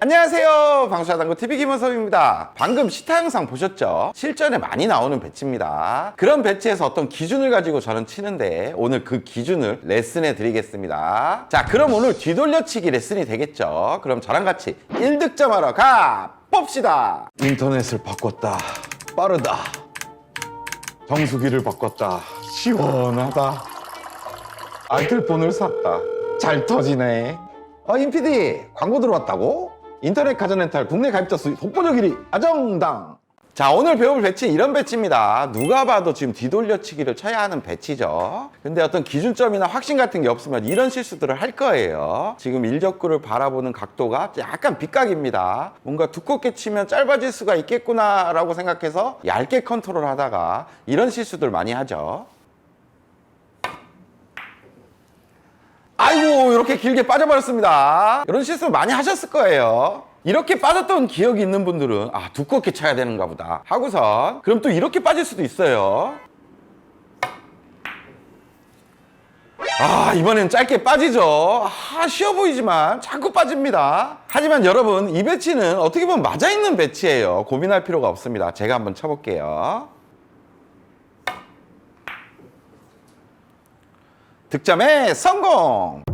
안녕하세요, 방수자당구 TV 김원섭입니다. 방금 시타 영상 보셨죠? 실전에 많이 나오는 배치입니다. 그런 배치에서 어떤 기준을 가지고 저는 치는데 오늘 그 기준을 레슨해 드리겠습니다. 자, 그럼 오늘 뒤돌려치기 레슨이 되겠죠? 그럼 저랑 같이 1득점하러 가 봅시다. 인터넷을 바꿨다. 빠르다. 정수기를 바꿨다. 시원하다. 아이들폰을 샀다. 잘 터지네. 임PD, 광고 들어왔다고? 인터넷 가전렌탈 국내 가입자 수 독보적 1위 아정당. 자, 오늘 배울 배치 이런 배치입니다. 누가 봐도 지금 뒤돌려치기를 쳐야 하는 배치죠. 근데 어떤 기준점이나 확신 같은 게 없으면 이런 실수들을 할 거예요. 지금 일적구를 바라보는 각도가 약간 빗각입니다. 뭔가 두껍게 치면 짧아질 수가 있겠구나 라고 생각해서 얇게 컨트롤 하다가 이런 실수들 많이 하죠. 아이고, 이렇게 길게 빠져버렸습니다. 이런 실수 많이 하셨을 거예요. 이렇게 빠졌던 기억이 있는 분들은 두껍게 쳐야 되는가 보다 하고선 그럼 또 이렇게 빠질 수도 있어요. 이번엔 짧게 빠지죠. 쉬워 보이지만 자꾸 빠집니다. 하지만 여러분, 이 배치는 어떻게 보면 맞아있는 배치예요. 고민할 필요가 없습니다. 제가 한번 쳐볼게요. 득점에 성공!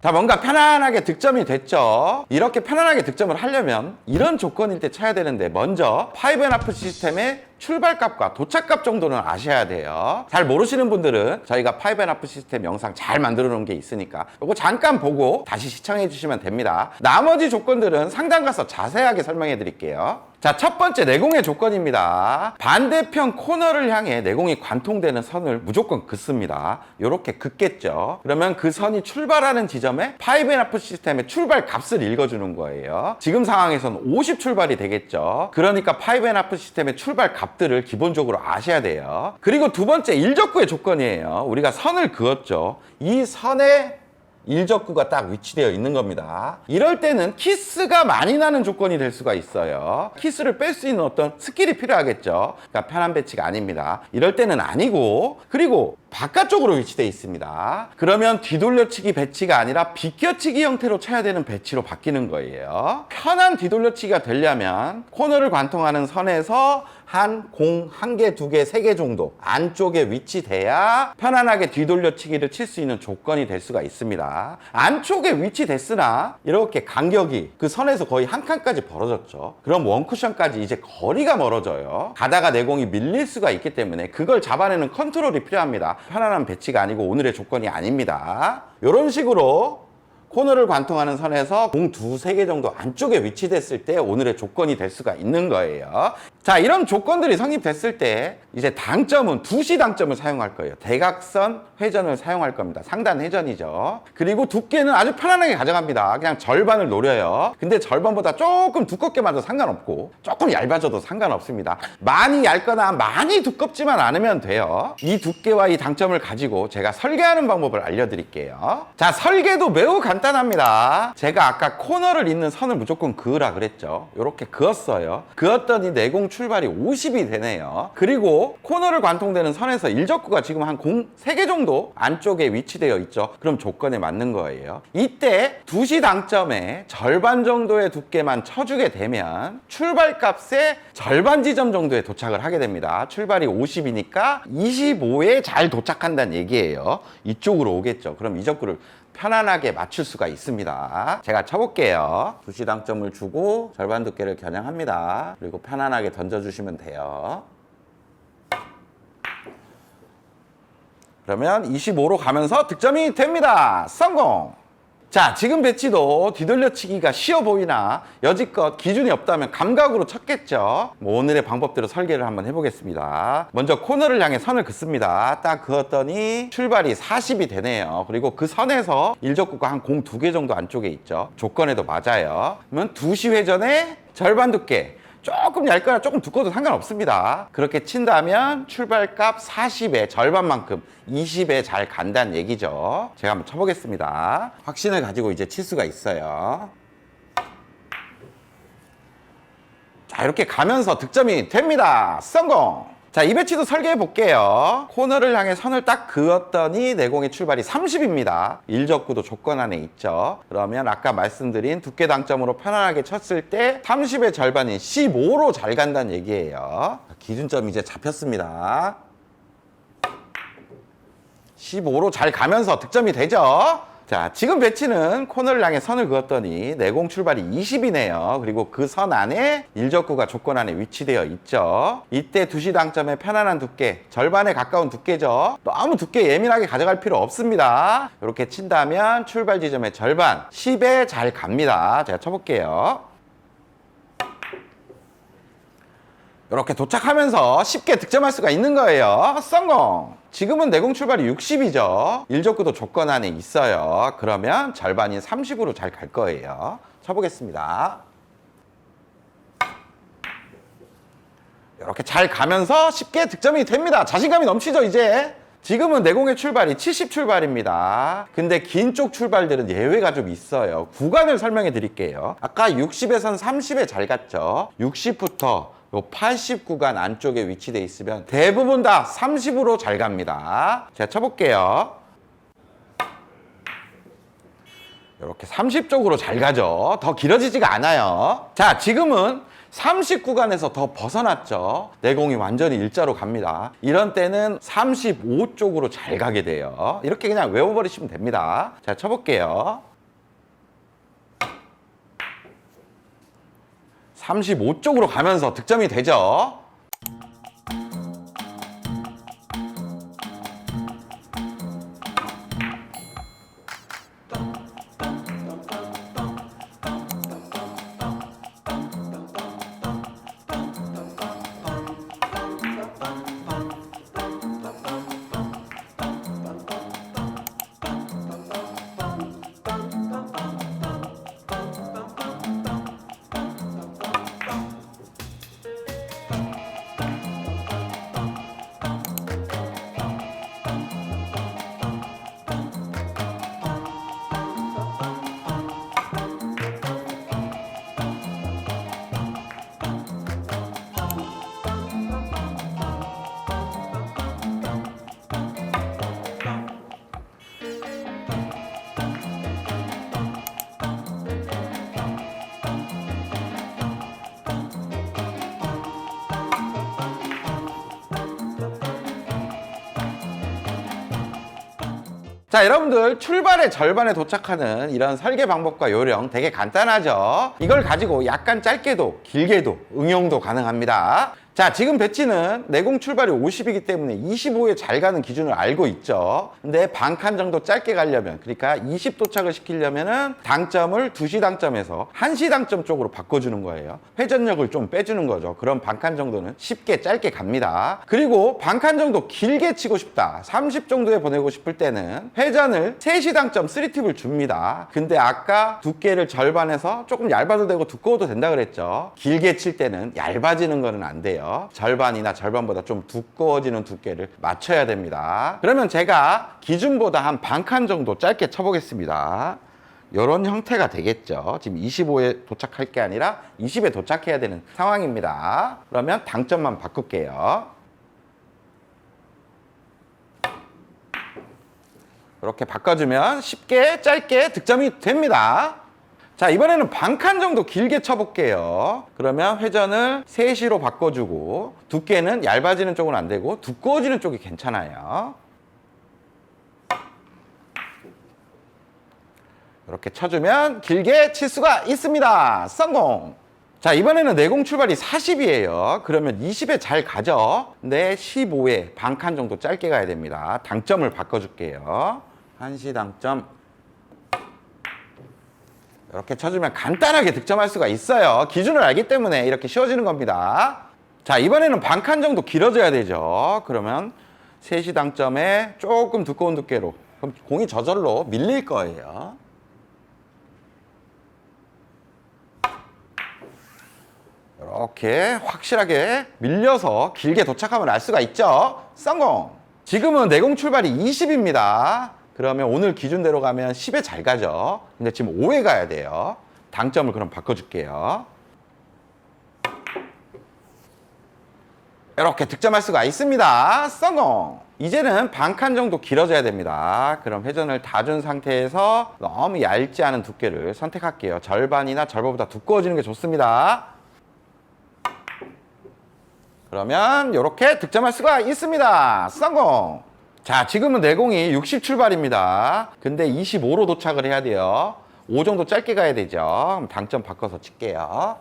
자, 뭔가 편안하게 득점이 됐죠. 이렇게 편안하게 득점을 하려면 이런 조건일 때 쳐야 되는데, 먼저 5&하프 시스템의 출발값과 도착값 정도는 아셔야 돼요. 잘 모르시는 분들은 저희가 5&하프 시스템 영상 잘 만들어 놓은 게 있으니까 이거 잠깐 보고 다시 시청해 주시면 됩니다. 나머지 조건들은 상단 가서 자세하게 설명해 드릴게요. 자, 첫 번째 내공의 조건입니다. 반대편 코너를 향해 내공이 관통되는 선을 무조건 긋습니다. 이렇게 긋겠죠. 그러면 그 선이 출발하는 지점에 5&하프 시스템의 출발 값을 읽어주는 거예요. 지금 상황에서는 50 출발이 되겠죠. 그러니까 5&하프 시스템의 출발 값들을 기본적으로 아셔야 돼요. 그리고 두 번째, 일적구의 조건이에요. 우리가 선을 그었죠. 이 선에 일적구가 딱 위치되어 있는 겁니다. 이럴 때는 키스가 많이 나는 조건이 될 수가 있어요. 키스를 뺄 수 있는 어떤 스킬이 필요하겠죠. 그러니까 편한 배치가 아닙니다. 이럴 때는 아니고, 그리고 바깥쪽으로 위치되어 있습니다. 그러면 뒤돌려치기 배치가 아니라 비껴치기 형태로 쳐야 되는 배치로 바뀌는 거예요. 편한 뒤돌려치기가 되려면 코너를 관통하는 선에서 한 공 1개, 2개, 3개 정도 안쪽에 위치돼야 편안하게 뒤돌려치기를 칠 수 있는 조건이 될 수가 있습니다. 안쪽에 위치됐으나 이렇게 간격이 그 선에서 거의 한 칸까지 벌어졌죠. 그럼 원쿠션까지 이제 거리가 멀어져요. 가다가 내공이 밀릴 수가 있기 때문에 그걸 잡아내는 컨트롤이 필요합니다. 편안한 배치가 아니고 오늘의 조건이 아닙니다. 이런 식으로 코너를 관통하는 선에서 공 2, 3개 정도 안쪽에 위치됐을 때 오늘의 조건이 될 수가 있는 거예요. 자, 이런 조건들이 성립됐을 때 이제 당점은 2시 당점을 사용할 거예요. 대각선 회전을 사용할 겁니다. 상단 회전이죠. 그리고 두께는 아주 편안하게 가져갑니다. 그냥 절반을 노려요. 근데 절반보다 조금 두껍게 맞아도 상관없고 조금 얇아져도 상관없습니다. 많이 얇거나 많이 두껍지만 않으면 돼요. 이 두께와 이 당점을 가지고 제가 설계하는 방법을 알려드릴게요. 자, 설계도 매우 간단합니다. 제가 아까 코너를 잇는 선을 무조건 그으라 그랬죠. 이렇게 그었어요. 그었더니 내공 출발이 50이 되네요. 그리고 코너를 관통되는 선에서 일적구가 지금 한 공 3개 정도 안쪽에 위치되어 있죠. 그럼 조건에 맞는 거예요. 이때 2시 당점에 절반 정도의 두께만 쳐주게 되면 출발값의 절반 지점 정도에 도착을 하게 됩니다. 출발이 50이니까 25에 잘 도착한다는 얘기예요. 이쪽으로 오겠죠. 그럼 이 적구를 편안하게 맞출 수가 있습니다. 제가 쳐볼게요. 2시 당점을 주고 절반 두께를 겨냥합니다. 그리고 편안하게 던져주시면 돼요. 그러면 25로 가면서 득점이 됩니다. 성공! 자, 지금 배치도 뒤돌려치기가 쉬워 보이나 여지껏 기준이 없다면 감각으로 쳤겠죠. 오늘의 방법대로 설계를 한번 해보겠습니다. 먼저 코너를 향해 선을 긋습니다. 딱 그었더니 출발이 40이 되네요. 그리고 그 선에서 일적구가 한 공 2개 정도 안쪽에 있죠. 조건에도 맞아요. 그러면 2시 회전에 절반 두께, 조금 얇거나 조금 두꺼워도 상관없습니다. 그렇게 친다면 출발값 40의 절반만큼 20에 잘 간다는 얘기죠. 제가 한번 쳐보겠습니다. 확신을 가지고 이제 칠 수가 있어요. 자, 이렇게 가면서 득점이 됩니다. 성공! 자, 이 배치도 설계해 볼게요. 코너를 향해 선을 딱 그었더니 내공의 출발이 30입니다. 일적구도 조건 안에 있죠. 그러면 아까 말씀드린 두께 당점으로 편안하게 쳤을 때 30의 절반인 15로 잘 간다는 얘기예요. 기준점이 이제 잡혔습니다. 15로 잘 가면서 득점이 되죠. 자, 지금 배치는 코너를 향해 선을 그었더니 내공 출발이 20이네요. 그리고 그 선 안에 일적구가 조건 안에 위치되어 있죠. 이때 두시 당점의 편안한 두께, 절반에 가까운 두께죠. 너무 두께 예민하게 가져갈 필요 없습니다. 이렇게 친다면 출발 지점의 절반, 10에 잘 갑니다. 제가 쳐볼게요. 이렇게 도착하면서 쉽게 득점할 수가 있는 거예요. 성공! 지금은 내공 출발이 60이죠. 일적구도 조건 안에 있어요. 그러면 절반인 30으로 잘 갈 거예요. 쳐보겠습니다. 이렇게 잘 가면서 쉽게 득점이 됩니다. 자신감이 넘치죠, 이제? 지금은 내공의 출발이 70 출발입니다. 근데 긴 쪽 출발들은 예외가 좀 있어요. 구간을 설명해 드릴게요. 아까 60에선 30에 잘 갔죠. 60부터 80 구간 안쪽에 위치돼 있으면 대부분 다 30으로 잘 갑니다. 제가 쳐볼게요. 이렇게 30 쪽으로 잘 가죠. 더 길어지지가 않아요. 자, 지금은 30 구간에서 더 벗어났죠. 내공이 완전히 일자로 갑니다. 이런 때는 35 쪽으로 잘 가게 돼요. 이렇게 그냥 외워버리시면 됩니다. 자, 쳐볼게요. 35 쪽으로 가면서 득점이 되죠. 자, 여러분들 출발의 절반에 도착하는 이런 설계 방법과 요령 되게 간단하죠. 이걸 가지고 약간 짧게도 길게도 응용도 가능합니다. 자, 지금 배치는 내공 출발이 50이기 때문에 25에 잘 가는 기준을 알고 있죠. 근데 반 칸 정도 짧게 가려면, 그러니까 20 도착을 시키려면은 당점을 2시 당점에서 1시 당점 쪽으로 바꿔주는 거예요. 회전력을 좀 빼주는 거죠. 그럼 반 칸 정도는 쉽게 짧게 갑니다. 그리고 반 칸 정도 길게 치고 싶다, 30 정도에 보내고 싶을 때는 회전을 3시 당점 3팁을 줍니다. 근데 아까 두께를 절반에서 조금 얇아도 되고 두꺼워도 된다 그랬죠. 길게 칠 때는 얇아지는 거는 안 돼요. 절반이나 절반보다 좀 두꺼워지는 두께를 맞춰야 됩니다. 그러면 제가 기준보다 한 반 칸 정도 짧게 쳐보겠습니다. 이런 형태가 되겠죠. 지금 25에 도착할 게 아니라 20에 도착해야 되는 상황입니다. 그러면 당점만 바꿀게요. 이렇게 바꿔주면 쉽게 짧게 득점이 됩니다. 자, 이번에는 반 칸 정도 길게 쳐볼게요. 그러면 회전을 3시로 바꿔주고 두께는 얇아지는 쪽은 안 되고 두꺼워지는 쪽이 괜찮아요. 이렇게 쳐주면 길게 칠 수가 있습니다. 성공! 자, 이번에는 내공 출발이 40이에요. 그러면 20에 잘 가죠. 근데 15에 반 칸 정도 짧게 가야 됩니다. 당점을 바꿔줄게요. 1시 당점. 이렇게 쳐주면 간단하게 득점할 수가 있어요. 기준을 알기 때문에 이렇게 쉬워지는 겁니다. 자, 이번에는 반 칸 정도 길어져야 되죠. 그러면 3시 당점에 조금 두꺼운 두께로, 그럼 공이 저절로 밀릴 거예요. 이렇게 확실하게 밀려서 길게 도착하면 알 수가 있죠. 성공! 지금은 내공 출발이 20입니다. 그러면 오늘 기준대로 가면 10에 잘 가죠. 근데 지금 5에 가야 돼요. 당점을 그럼 바꿔줄게요. 이렇게 득점할 수가 있습니다. 성공! 이제는 반 칸 정도 길어져야 됩니다. 그럼 회전을 다 준 상태에서 너무 얇지 않은 두께를 선택할게요. 절반이나 절반보다 두꺼워지는 게 좋습니다. 그러면 이렇게 득점할 수가 있습니다. 성공! 자, 지금은 내공이 60 출발입니다. 근데 25로 도착을 해야 돼요. 5 정도 짧게 가야 되죠. 그럼 당점 바꿔서 칠게요.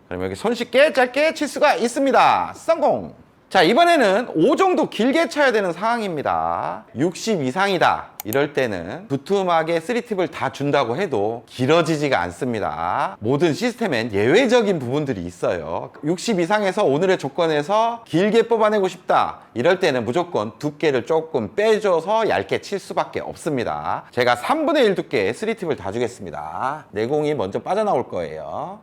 그럼 여기 손쉽게 짧게 칠 수가 있습니다. 성공! 자, 이번에는 5 정도 길게 쳐야 되는 상황입니다. 60 이상이다. 이럴 때는 두툼하게 3팁을 다 준다고 해도 길어지지가 않습니다. 모든 시스템엔 예외적인 부분들이 있어요. 60 이상에서 오늘의 조건에서 길게 뽑아내고 싶다. 이럴 때는 무조건 두께를 조금 빼줘서 얇게 칠 수밖에 없습니다. 제가 3분의 1 두께의 3팁을 다 주겠습니다. 내공이 먼저 빠져나올 거예요.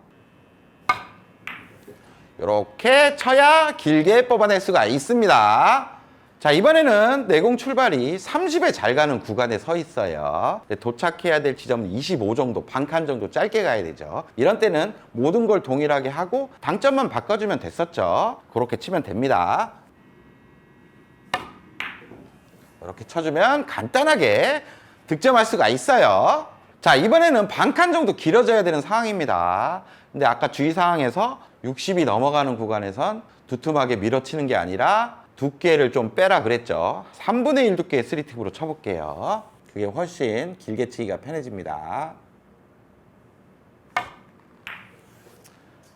이렇게 쳐야 길게 뽑아낼 수가 있습니다. 자, 이번에는 내공 출발이 30에 잘 가는 구간에 서 있어요. 도착해야 될 지점은 25 정도, 반 칸 정도 짧게 가야 되죠. 이런 때는 모든 걸 동일하게 하고 당점만 바꿔주면 됐었죠. 그렇게 치면 됩니다. 이렇게 쳐주면 간단하게 득점할 수가 있어요. 자, 이번에는 반 칸 정도 길어져야 되는 상황입니다. 근데 아까 주의사항에서 60이 넘어가는 구간에선 두툼하게 밀어치는 게 아니라 두께를 좀 빼라 그랬죠. 3분의 1 두께의 3팁으로 쳐볼게요. 그게 훨씬 길게 치기가 편해집니다.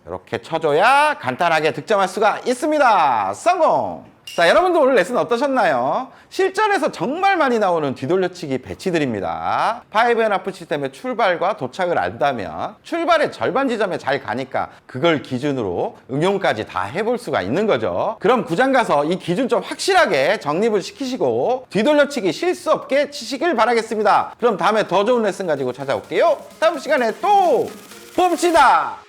이렇게 쳐줘야 간단하게 득점할 수가 있습니다. 성공! 자, 여러분들 오늘 레슨 어떠셨나요? 실전에서 정말 많이 나오는 뒤돌려치기 배치들입니다. 5&하프 시스템의 출발과 도착을 안다면 출발의 절반 지점에 잘 가니까 그걸 기준으로 응용까지 다 해볼 수가 있는 거죠. 그럼 구장 가서 이 기준 좀 확실하게 정립을 시키시고 뒤돌려치기 실수 없게 치시길 바라겠습니다. 그럼 다음에 더 좋은 레슨 가지고 찾아올게요. 다음 시간에 또 봅시다.